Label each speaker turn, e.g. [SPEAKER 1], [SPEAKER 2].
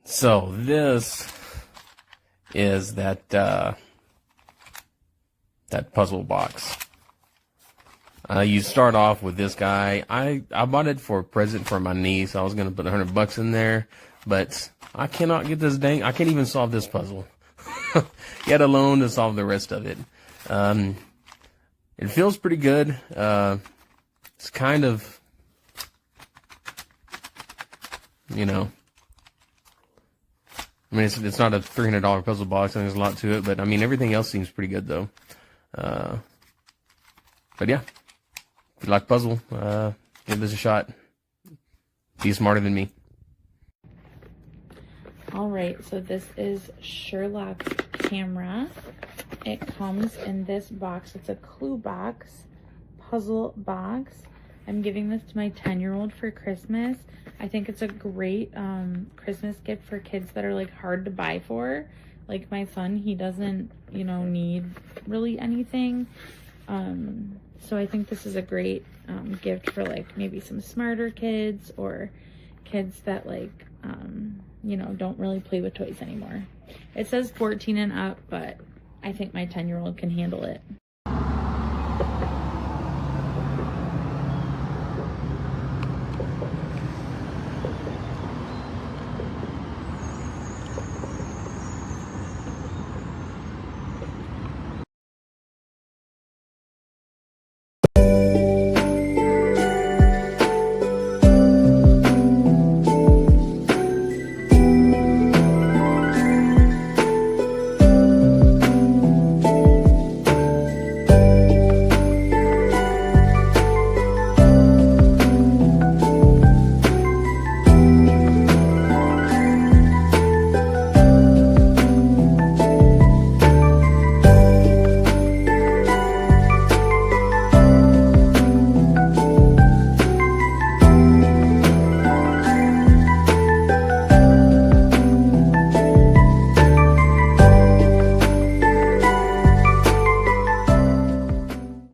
[SPEAKER 1] So this is that puzzle box. You start off with this guy. I bought it for a present for my niece. I was gonna put $100 in there, but I cannot get this dang. I can't even solve this puzzle, yet alone to solve the rest of it. It feels pretty good. It's kind of, you know, I mean, it's not a $300 puzzle box. I think there's a lot to it, but I mean, everything else seems pretty good though. But yeah, if you like puzzle, give this a shot. Be smarter than me.
[SPEAKER 2] All right, so this is Sherlock's camera. It comes in this box. It's a clue box, puzzle box. I'm giving this to my 10-year-old for Christmas. I think it's a great Christmas gift for kids that are like hard to buy for. Like my son, he doesn't, you know, need really anything. So I think this is a great gift for like maybe some smarter kids or kids that like, you know, don't really play with toys anymore. It says 14 and up, but I think my 10-year-old can handle it.